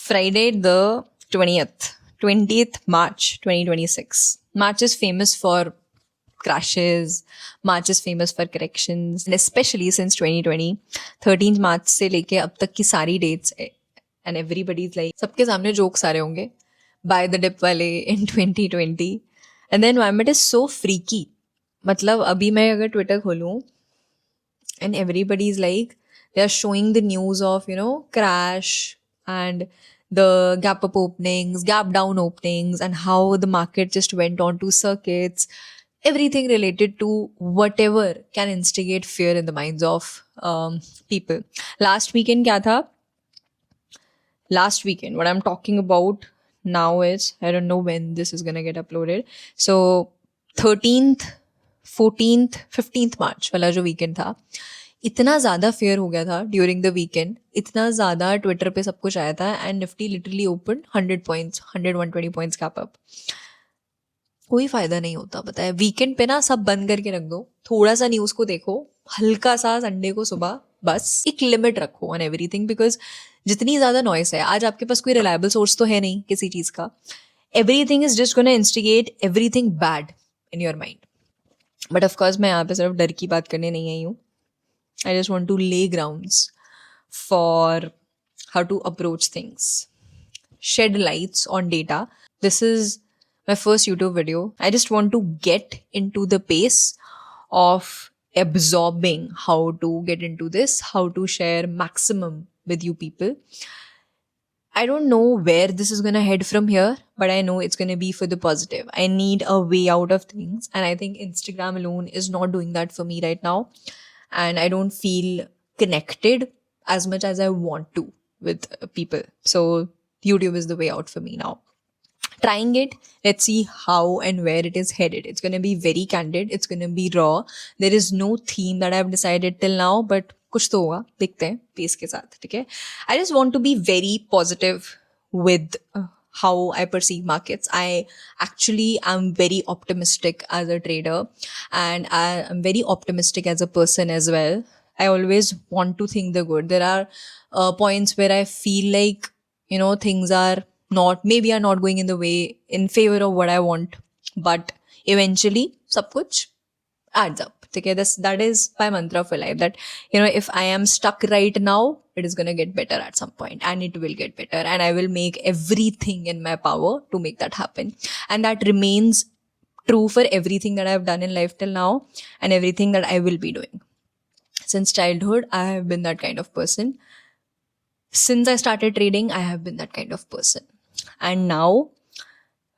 Friday the 20th March 2026. March is famous for crashes. March is famous for corrections. And especially since 2020, 13th March से लेके अब तक की सारी dates and everybody's like, सबके सामने jokes आ रहे होंगे by the dip वाले in 2020. And the environment is so freaky. मतलब अभी मैं अगर Twitter खोलूँ and everybody's like, they're showing the news of, crash and the gap up openings, gap down openings, and how the market just went on to circuits, everything related to whatever can instigate fear in the minds of people. Last weekend kya tha? Last weekend, what I'm talking about now is, I don't know when this is going to get uploaded. So 13th, 14th, 15th March वाला जो weekend था, इतना ज़्यादा fair हो गया था during the weekend, इतना ज़्यादा ट्विटर पे सब कुछ आया था and Nifty literally open 100 points, 120 points cap up. कोई फायदा नहीं होता, पता है. वीकेंड पे ना सब बंद करके रख दो, थोड़ा सा न्यूज़ को देखो, हल्का सा संडे को सुबह, बस एक लिमिट रखो ऑन एवरीथिंग. बिकॉज जितनी ज़्यादा नॉइस है, आज आपके पास कोई रिलायबल सोर्स तो है नहीं किसी चीज़ का. Everything is just gonna instigate everything bad in your mind. But of course मैं यहाँ पे सिर्फ डर की बात करने नहीं आई हूँ. I just want to lay grounds for how to approach things, shed lights on data. This is my first YouTube video. I just want to get into the pace of absorbing how to get into this, how to share maximum with you people. I don't know where this is going to head from here, but I know it's going to be for the positive. I need a way out of things, and I think Instagram alone is not doing that for me right now. And I don't feel connected as much as I want to with people. So YouTube is the way out for me now. Trying it, let's see how and where it is headed. It's going to be very candid. It's going to be raw. There is no theme that I've decided till now, but कुछ तो होगा, देखते हैं pace के साथ, ठीक है. I just want to be very positive with how I perceive markets. I actually am very optimistic as a trader, and I am very optimistic as a person as well. I always want to think the good. There are points where I feel like, things are not going in the way, in favor of what I want, but eventually sab kuch adds up. Okay, that is my mantra for life, that if I am stuck right now, it is going to get better at some point, and it will get better, and I will make everything in my power to make that happen. And that remains true for everything that I've done in life till now, and everything that I will be doing. Since childhood, I have been that kind of person. Since I started trading, I have been that kind of person. And now,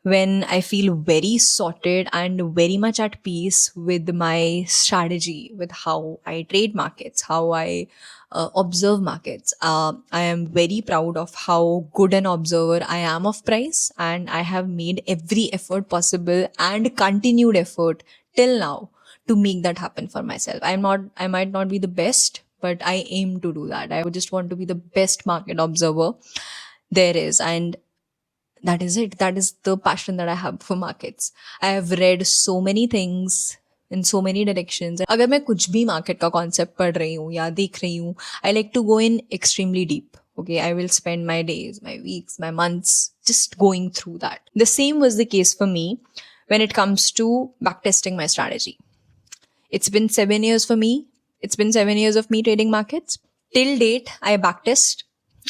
when I feel very sorted and very much at peace with my strategy, with how I trade markets, how I observe markets, I am very proud of how good an observer I am of price, and I have made every effort possible and continued effort till now to make that happen for myself. I might not be the best, but I aim to do that. I would just want to be the best market observer there is, and that is it. That is the passion that I have for markets. I have read so many things in so many directions. अगर मैं कुछ भी market का concept पढ़ रही हूँ या देख रही हूँ, I like to go in extremely deep. Okay, I will spend my days, my weeks, my months just going through that. The same was the case for me when it comes to backtesting my strategy. It's been 7 years for me. It's been 7 years of me trading markets. Till date, I backtest.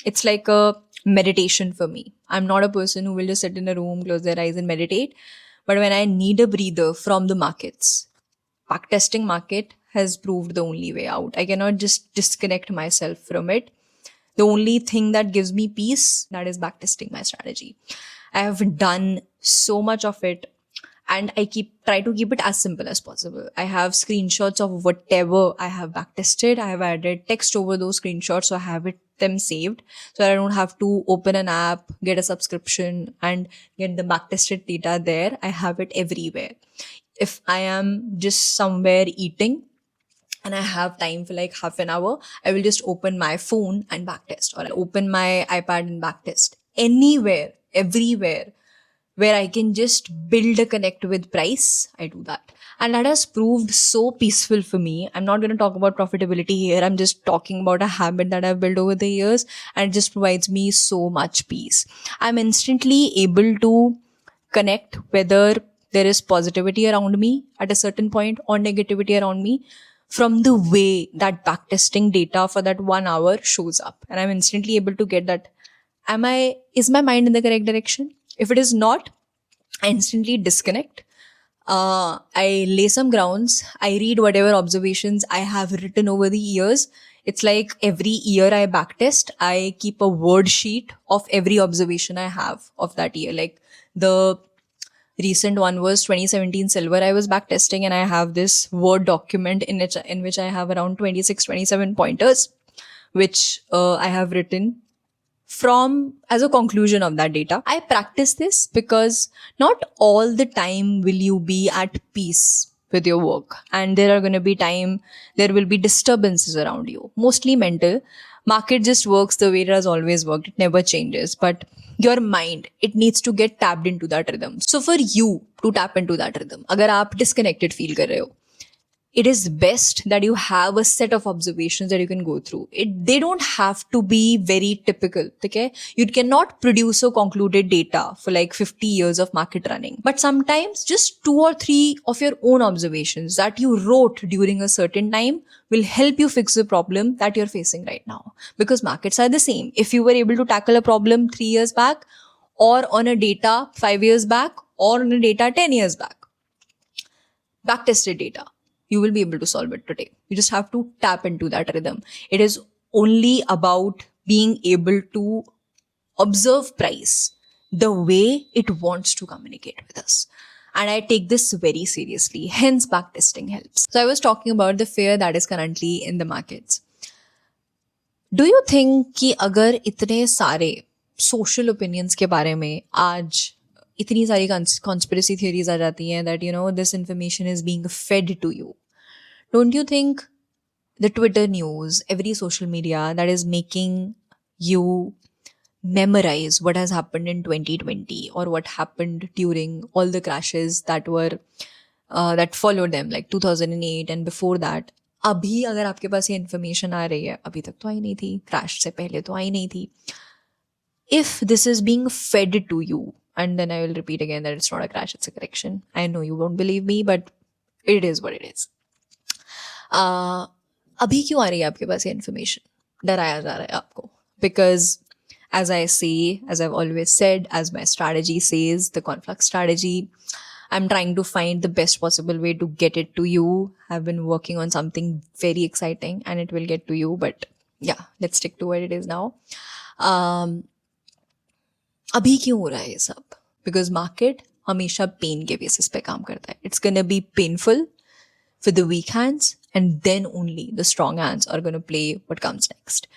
It's like a meditation for me. I'm not a person who will just sit in a room, close their eyes and meditate. But when I need a breather from the markets, backtesting market has proved the only way out. I cannot just disconnect myself from it. The only thing that gives me peace, that is backtesting my strategy. I have done so much of it, and I try to keep it as simple as possible. I have screenshots of whatever I have backtested. I have added text over those screenshots, so I have them saved, so I don't have to open an app, get a subscription, and get the backtested data there. I have it everywhere. If I am just somewhere eating and I have time for like half an hour, I will just open my phone and backtest, or I'll open my iPad and backtest. Anywhere, everywhere, where I can just build a connect with price, I do that. And that has proved so peaceful for me. I'm not going to talk about profitability here. I'm just talking about a habit that I've built over the years, and it just provides me so much peace. I'm instantly able to connect whether there is positivity around me at a certain point or negativity around me from the way that backtesting data for that 1 hour shows up. And I'm instantly able to get that, is my mind in the correct direction? If it is not, I instantly disconnect. I lay some grounds. I read whatever observations I have written over the years. It's like every year I backtest, I keep a word sheet of every observation I have of that year. Like the recent one was 2017 silver. I was backtesting and I have this Word document in which I have around 26, 27 pointers, which I have written from as a conclusion of that data. I practice this because not all the time will you be at peace with your work, and there will be disturbances around you, mostly mental. Market just works the way it has always worked. It never changes, but your mind, it needs to get tapped into that rhythm. So for you to tap into that rhythm, agar aap disconnected feel kar rahe ho, it is best that you have a set of observations that you can go through. They don't have to be very typical. Okay? You cannot produce a concluded data for like 50 years of market running. But sometimes just 2 or 3 of your own observations that you wrote during a certain time will help you fix the problem that you're facing right now. Because markets are the same. If you were able to tackle a problem 3 years back, or on a data 5 years back, or on a data 10 years back, backtested data, you will be able to solve it today. You just have to tap into that rhythm. It is only about being able to observe price the way it wants to communicate with us. And I take this very seriously. Hence, backtesting helps. So I was talking about the fear that is currently in the markets. Do you think कि अगर इतने सारे social opinions के बारे में आज इतनी सारी conspiracy theories आ जाती हैं that, this information is being fed to you, don't you think the Twitter news, every social media that is making you memorize what has happened in 2020 or what happened during all the crashes that followed them, like 2008 and before that, अभी अगर आपके पास ये information आ रही है, अभी तक तो आई नहीं थी, crash से पहले तो आई नहीं थी. If this is being fed to you, and then I will repeat again that it's not a crash, it's a correction. I know you won't believe me, but it is what it is. अभी क्यों आ रही है आपके पास ये information? डराया जा रहा है आपको. Because as I've always said, as my strategy says, the Conflux strategy, I'm trying to find the best possible way to get it to you. I've been working on something very exciting and it will get to you. But yeah, let's stick to what it is now. अभी क्यों हो रहा है ये सब? Because market हमेशा pain के basis पे काम करता है. It's gonna be painful for the weak hands, and then only the strong hands are gonna play what comes next.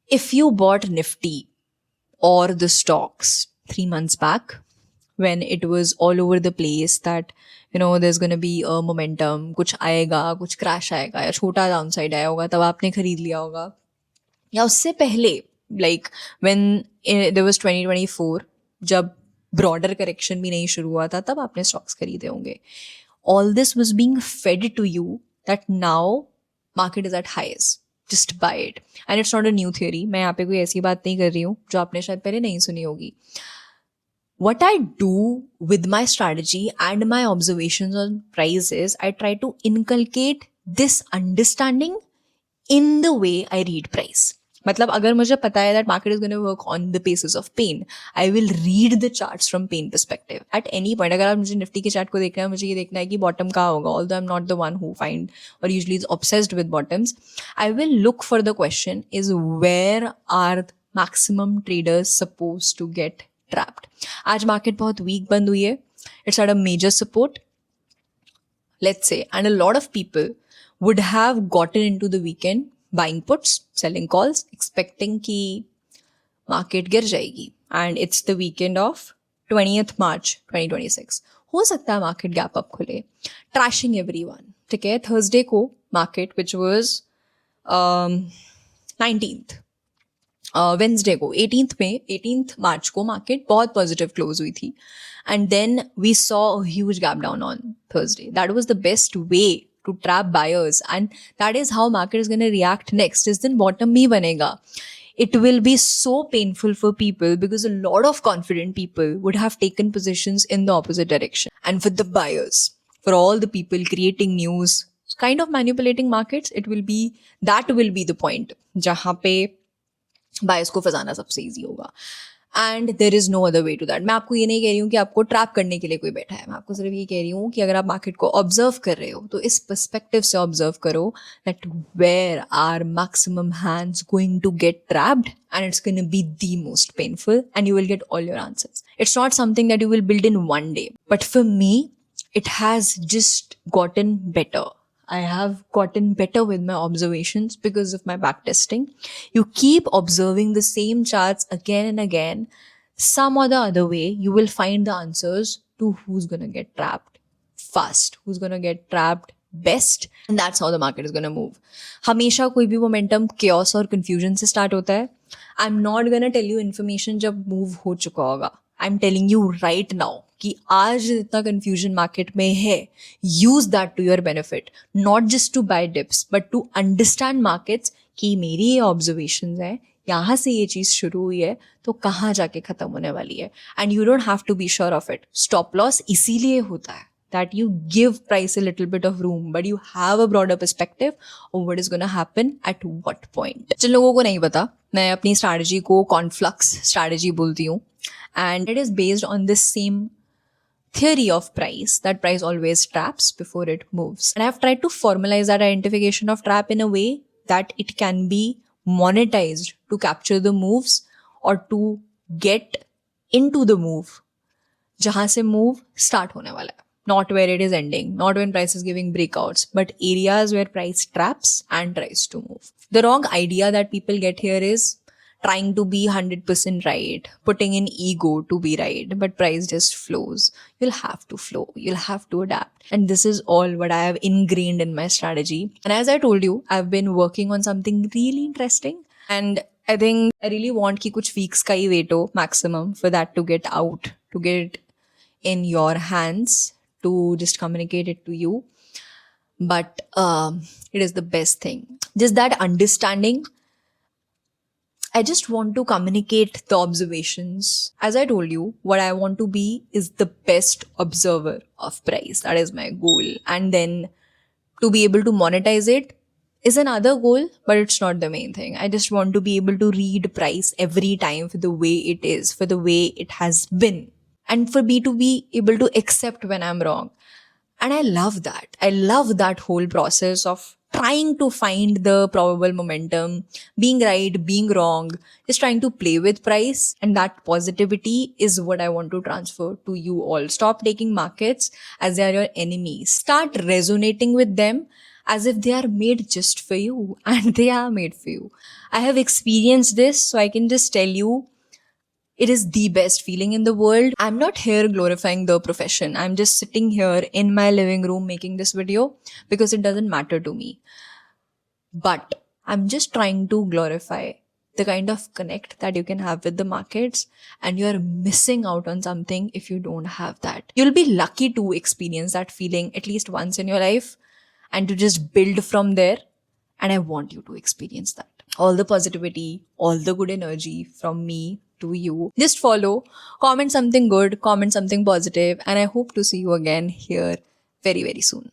If you bought Nifty or the stocks 3 months back, when it was all over the place that, there's going to be a momentum, कुछ आएगा, कुछ crash आएगा, या छोटा downside आया होगा, तब आपने खरीद लिया होगा. या उससे पहले, like when there was 2024, जब broader correction भी नहीं शुरू हुआ था, तब आपने stocks खरीदे होंगे. All this was being fed to you that now market is at highs. Just buy it. And it's not a new theory. मैं यहाँ पे कोई ऐसी बात नहीं कर रही हूँ जो आपने शायद पहले नहीं सुनी होगी. What I do with my strategy and my observations on price is I try to inculcate this understanding in the way I read price. मतलब अगर मुझे पता है that market is going to work on the basis of pain, I will read the charts from pain perspective. At any point, अगर आप मुझे Nifty के chart को देखना है, मुझे ये देखना है कि bottom कहाँ होगा. Although I'm not the one who find or usually is obsessed with bottoms, I will look for the question is where are maximum traders supposed to get trapped. आज market बहुत weak बंद हुई है. It's at a major support, let's say, and a lot of people would have gotten into the weekend buying puts, selling calls, expecting कि market गिर जाएगी. And it's the weekend of 20th March 2026. हो सकता है market gap up खुले. Trashing everyone. ठीक है, Thursday को market, which was 19th, Wednesday को 18th मार्च को मार्केट बहुत पॉजिटिव क्लोज हुई थी and then we saw a huge gap down on Thursday. That was the best way to trap buyers, and that is how market is going to react next. Is then bottom bhi banega. It will be so painful for people because a lot of confident people would have taken positions in the opposite direction. And for the buyers, for all the people creating news, kind of manipulating markets, that will be the point jahan pe buyers को फंसाना सबसे easy होगा. And there is no other way to that. मैं आपको ये नहीं कह रही हूँ कि आपको ट्रैप करने के लिए कोई बैठा है. मैं आपको सिर्फ ये कह रही हूँ कि अगर आप मार्केट को ऑब्जर्व कर रहे हो तो इस पर्सपेक्टिव से ऑब्जर्व करो that where are maximum hands going to get trapped and it's going to be the most painful and you will get all your answers. It's not something that you will build in one day. But for me, it has just gotten better. I have gotten better with my observations because of my backtesting. You keep observing the same charts again and again. Some or the other way, you will find the answers to who's going to get trapped fast, who's going to get trapped best, and that's how the market is going to move. हमेशा कोई भी momentum chaos और confusion से start होता है. I'm not going to tell you information जब move हो चुका होगा. I'm telling you right now कि आज जितना confusion market में है, use that to your benefit. Not just to buy dips, but to understand markets कि मेरी ये observations हैं, यहाँ से ये चीज़ शुरू हुई है तो कहाँ जाके ख़त्म होने वाली है. And you don't have to be sure of it. Stop loss इसीलिए होता है that you give price a little bit of room, but you have a broader perspective of what is going to happen at what point. जिन लोगों को नहीं पता, मैं अपनी strategy को Conflux strategy बोलती हूँ, and it is based on this same theory of price, that price always traps before it moves. And I have tried to formalize that identification of trap in a way that it can be monetized to capture the moves or to get into the move जहाँ से move start होने वाला है. Not where it is ending, not when price is giving breakouts, but areas where price traps and tries to move. The wrong idea that people get here is trying to be 100% right, putting in ego to be right, but price just flows. You'll have to flow, you'll have to adapt. And this is all what I have ingrained in my strategy. And as I told you, I've been working on something really interesting. And I think I really want ki kuch weeks ka hi wait ho maximum for that to get out, to get in your hands, to just communicate it to you. But it is the best thing. Just that understanding. I just want to communicate the observations. As I told you, what I want to be is the best observer of price. That is my goal. And then to be able to monetize it is another goal, but it's not the main thing. I just want to be able to read price every time for the way it is, for the way it has been. And for me to be able to accept when I'm wrong. And I love that. I love that whole process of trying to find the probable momentum, being right, being wrong, just trying to play with price. And that positivity is what I want to transfer to you all. Stop taking markets as they are your enemies. Start resonating with them as if they are made just for you. And they are made for you. I have experienced this, so I can just tell you, it is the best feeling in the world. I'm not here glorifying the profession. I'm just sitting here in my living room making this video because it doesn't matter to me. But I'm just trying to glorify the kind of connect that you can have with the markets, and you're missing out on something if you don't have that. You'll be lucky to experience that feeling at least once in your life and to just build from there. And I want you to experience that. All the positivity, all the good energy from me to you. Just follow, comment something good, comment something positive, and I hope to see you again here very, very soon.